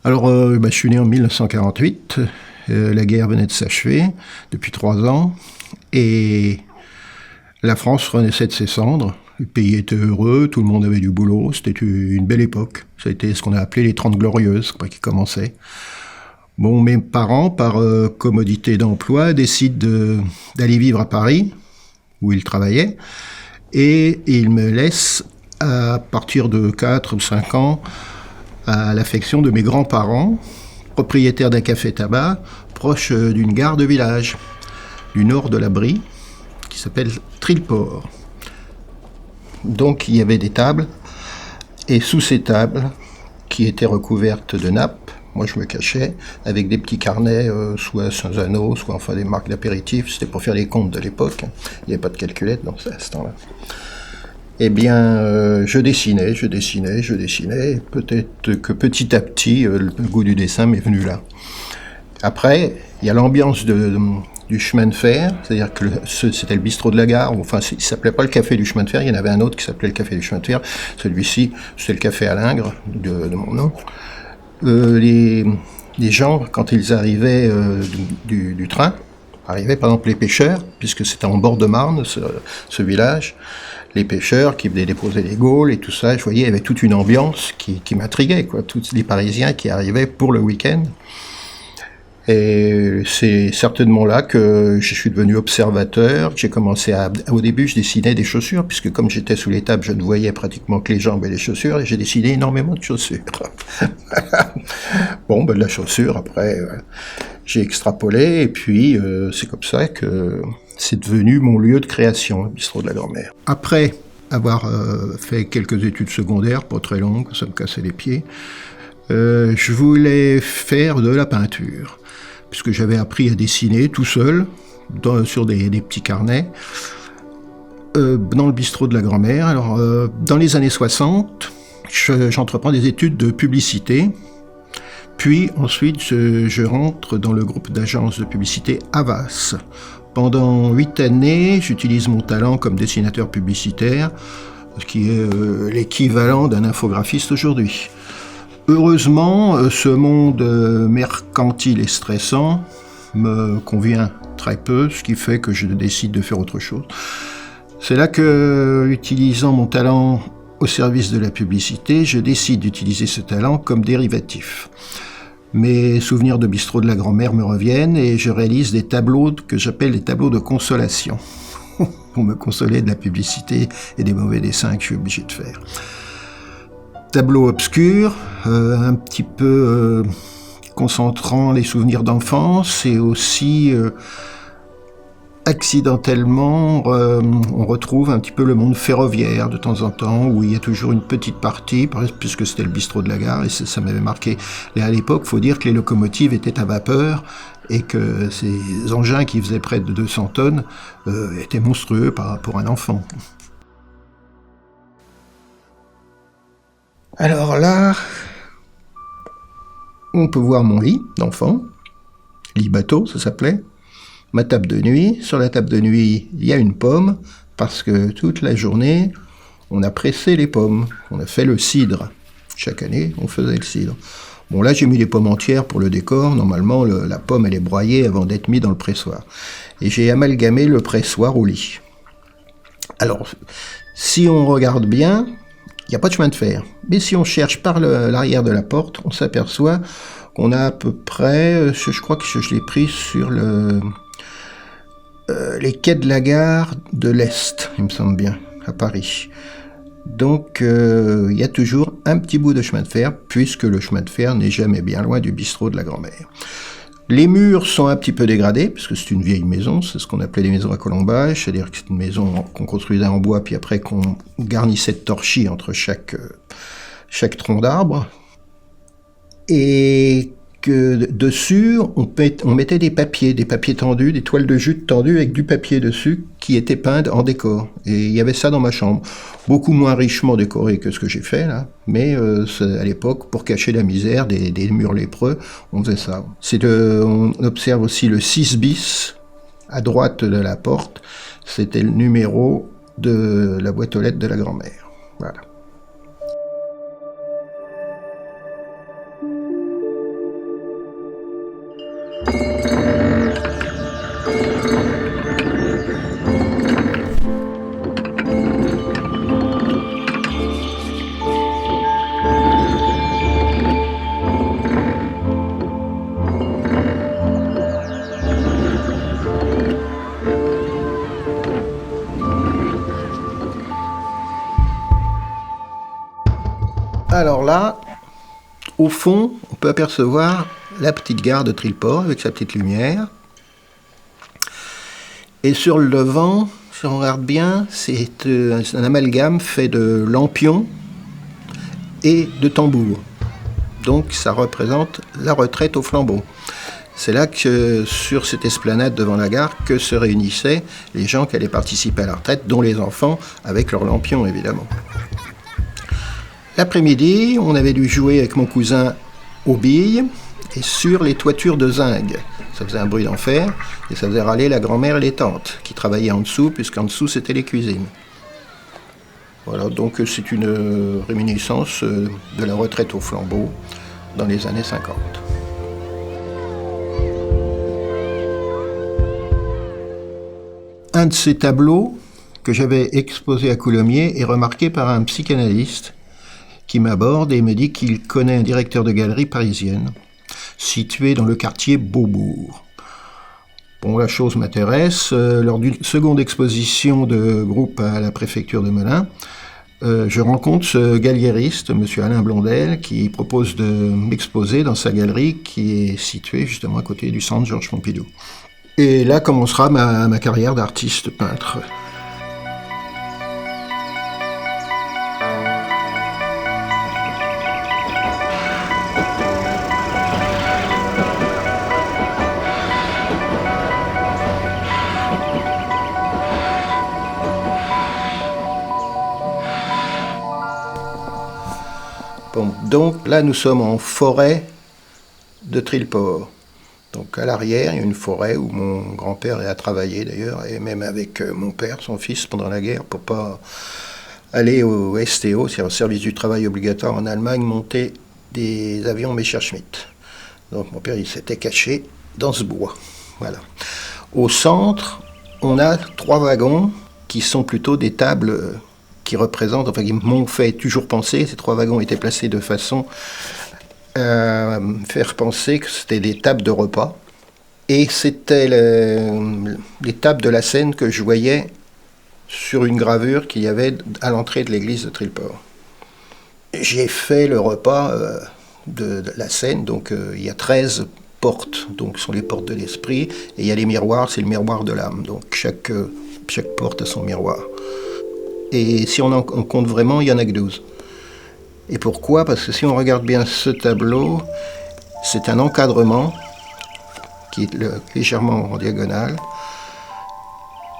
Je suis né en 1948. La guerre venait de s'achever depuis 3 ans. Et la France renaissait de ses cendres. Le pays était heureux, tout le monde avait du boulot. C'était une belle époque. Ça a été ce qu'on a appelé les 30 Glorieuses, qui commençaient. Bon, mes parents, par commodité d'emploi, décident d'aller vivre à Paris, où ils travaillaient. Et ils me laissent, à partir de 4 ou 5 ans, à l'affection de mes grands-parents, propriétaires d'un café-tabac, proche d'une gare de village, du nord de la Brie, qui s'appelle Trilport. Donc il y avait des tables, et sous ces tables, qui étaient recouvertes de nappes, moi je me cachais, avec des petits carnets, soit Saint-Zano, soit enfin des marques d'apéritifs, c'était pour faire les comptes de l'époque, il n'y avait pas de calculette dans ce temps-là. Eh bien, je dessinais, et peut-être que petit à petit, le goût du dessin m'est venu là. Après, il y a l'ambiance du chemin de fer, c'est-à-dire que c'était le bistrot de la gare, enfin il s'appelait pas le café du chemin de fer, il y en avait un autre qui s'appelait le café du chemin de fer, celui-ci c'était le café à Lingres, de mon nom. Les gens, quand ils arrivaient du train, arrivaient par exemple les pêcheurs, puisque c'était en bord de Marne, ce village, les pêcheurs qui venaient déposer les gaules et tout ça, je voyais, il y avait toute une ambiance qui m'intriguait, tous les Parisiens qui arrivaient pour le week-end. Et c'est certainement là que je suis devenu observateur, que j'ai commencé au début je dessinais des chaussures, puisque comme j'étais sous les tables, je ne voyais pratiquement que les jambes et les chaussures, et j'ai dessiné énormément de chaussures. Bon, de la chaussure, après, j'ai extrapolé, et puis c'est comme ça que c'est devenu mon lieu de création, le bistrot de la grand-mère. Après avoir fait quelques études secondaires, pas très longues, ça me cassait les pieds, je voulais faire de la peinture, puisque j'avais appris à dessiner tout seul, sur des petits carnets, dans le bistrot de la grand-mère. Alors, dans les années 60, j'entreprends des études de publicité, puis ensuite je rentre dans le groupe d'agences de publicité Havas. Pendant 8 années, j'utilise mon talent comme dessinateur publicitaire, ce qui est l'équivalent d'un infographiste aujourd'hui. Heureusement, ce monde mercantile et stressant me convient très peu, ce qui fait que je décide de faire autre chose. C'est là que, utilisant mon talent au service de la publicité, je décide d'utiliser ce talent comme dérivatif. Mes souvenirs de bistrot de la grand-mère me reviennent et je réalise des tableaux que j'appelle des tableaux de consolation, pour me consoler de la publicité et des mauvais dessins que je suis obligé de faire. Tableau obscur, un petit peu concentrant les souvenirs d'enfance, et aussi accidentellement on retrouve un petit peu le monde ferroviaire de temps en temps, où il y a toujours une petite partie, puisque c'était le bistrot de la gare, et ça m'avait marqué. Et à l'époque, il faut dire que les locomotives étaient à vapeur, et que ces engins qui faisaient près de 200 tonnes étaient monstrueux pour un enfant. Alors là, on peut voir mon lit d'enfant, lit bateau ça s'appelait, ma table de nuit. Sur la table de nuit, il y a une pomme, parce que toute la journée, on a pressé les pommes, on a fait le cidre. Chaque année, on faisait le cidre. Bon, là, j'ai mis les pommes entières pour le décor. Normalement, la pomme, elle est broyée avant d'être mise dans le pressoir. Et j'ai amalgamé le pressoir au lit. Alors, si on regarde bien, il n'y a pas de chemin de fer. Mais si on cherche par l'arrière de la porte, on s'aperçoit qu'on a à peu près, je crois que je l'ai pris sur les quais de la gare de l'Est, il me semble bien, à Paris. Donc, il y a toujours un petit bout de chemin de fer, puisque le chemin de fer n'est jamais bien loin du bistrot de la grand-mère. Les murs sont un petit peu dégradés, parce que c'est une vieille maison, c'est ce qu'on appelait les maisons à colombage, c'est-à-dire que c'est une maison qu'on construisait en bois, puis après qu'on garnissait de torchis entre chaque tronc d'arbre. Et que dessus, on mettait des papiers tendus, des toiles de jute tendues avec du papier dessus, qui étaient peints en décor. Et il y avait ça dans ma chambre. Beaucoup moins richement décoré que ce que j'ai fait là, mais à l'époque, pour cacher la misère des murs lépreux, on faisait ça. On observe aussi le 6 bis, à droite de la porte, c'était le numéro de la boîte aux lettres de la grand-mère. Voilà. Alors là, au fond, on peut apercevoir la petite gare de Trilleport avec sa petite lumière. Et sur le devant, si on regarde bien, c'est un amalgame fait de lampions et de tambours. Donc ça représente la retraite au flambeau. C'est là que, sur cette esplanade devant la gare, que se réunissaient les gens qui allaient participer à la retraite, dont les enfants, avec leurs lampions évidemment. L'après-midi, on avait dû jouer avec mon cousin aux billes et sur les toitures de zinc. Ça faisait un bruit d'enfer et ça faisait râler la grand-mère et les tantes qui travaillaient en dessous, puisqu'en dessous c'était les cuisines. Voilà, donc c'est une réminiscence de la retraite au flambeau dans les années 50. Un de ces tableaux que j'avais exposé à Coulommiers est remarqué par un psychanalyste qui m'aborde et me dit qu'il connaît un directeur de galerie parisienne, situé dans le quartier Beaubourg. Bon, la chose m'intéresse. Lors d'une seconde exposition de groupe à la préfecture de Melun, je rencontre ce galliériste, M. Alain Blondel, qui propose de m'exposer dans sa galerie qui est située justement à côté du centre Georges Pompidou. Et là commencera ma carrière d'artiste peintre. Bon, donc là nous sommes en forêt de Trilleport. Donc à l'arrière, il y a une forêt où mon grand-père a travaillé d'ailleurs, et même avec mon père, son fils, pendant la guerre, pour pas aller au STO, c'est-à-dire au service du travail obligatoire en Allemagne, monter des avions Messerschmitt. Donc mon père, il s'était caché dans ce bois. Voilà. Au centre, on a 3 wagons qui sont plutôt des tables qui représentent, enfin qui m'ont fait toujours penser, ces 3 wagons étaient placés de façon à faire penser que c'était des tables de repas. Et c'était les tables de la scène que je voyais sur une gravure qu'il y avait à l'entrée de l'église de Trilleport. J'ai fait le repas de la scène, donc il y a 13 portes, donc ce sont les portes de l'esprit, et il y a les miroirs, c'est le miroir de l'âme, donc chaque porte a son miroir. Et si on compte vraiment, il n'y en a que 12. Et pourquoi ? Parce que si on regarde bien ce tableau, c'est un encadrement qui est légèrement en diagonale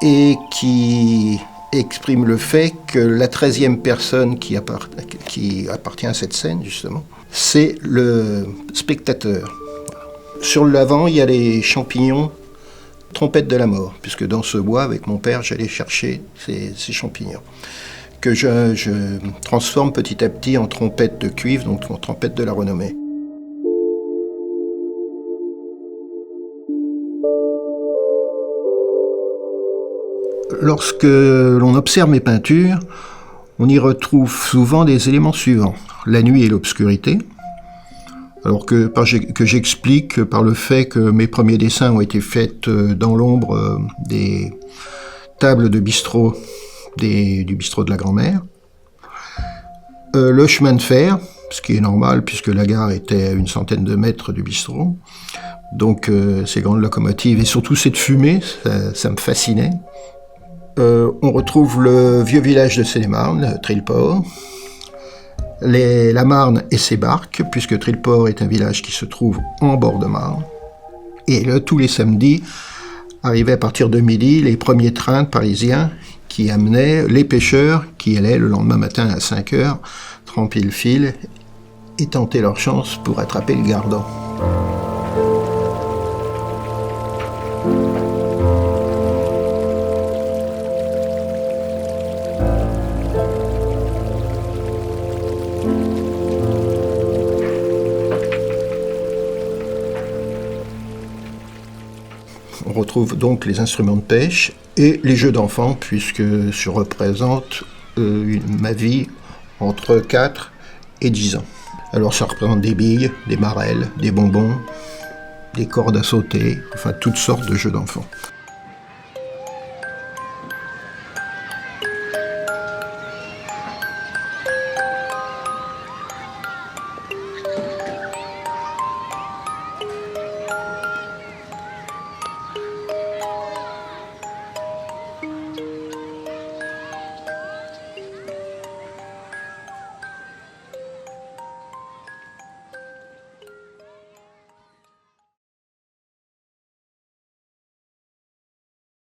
et qui exprime le fait que la 13e personne qui appartient à cette scène, justement, c'est le spectateur. Sur l'avant, il y a les champignons trompette de la mort, puisque dans ce bois, avec mon père, j'allais chercher ces champignons, que je transforme petit à petit en trompette de cuivre, donc en trompette de la renommée. Lorsque l'on observe mes peintures, on y retrouve souvent des éléments suivants. La nuit et l'obscurité, alors que j'explique par le fait que mes premiers dessins ont été faits dans l'ombre des tables de bistrot, du bistrot de la grand-mère. Le chemin de fer, ce qui est normal puisque la gare était à une centaine de mètres du bistrot. Donc ces grandes locomotives et surtout cette fumée, ça me fascinait. On retrouve le vieux village de Seine-et-Marne, Trilleport, la Marne et ses barques, puisque Trilleport est un village qui se trouve en bord de Marne. Et là, tous les samedis, arrivaient à partir de midi les premiers trains parisiens qui amenaient les pêcheurs qui allaient le lendemain matin à 5 heures tremper le fil et tenter leur chance pour attraper le gardon. On retrouve donc les instruments de pêche et les jeux d'enfants, puisque je représente ma vie entre 4 et 10 ans. Alors ça représente des billes, des marelles, des bonbons, des cordes à sauter, enfin toutes sortes de jeux d'enfants.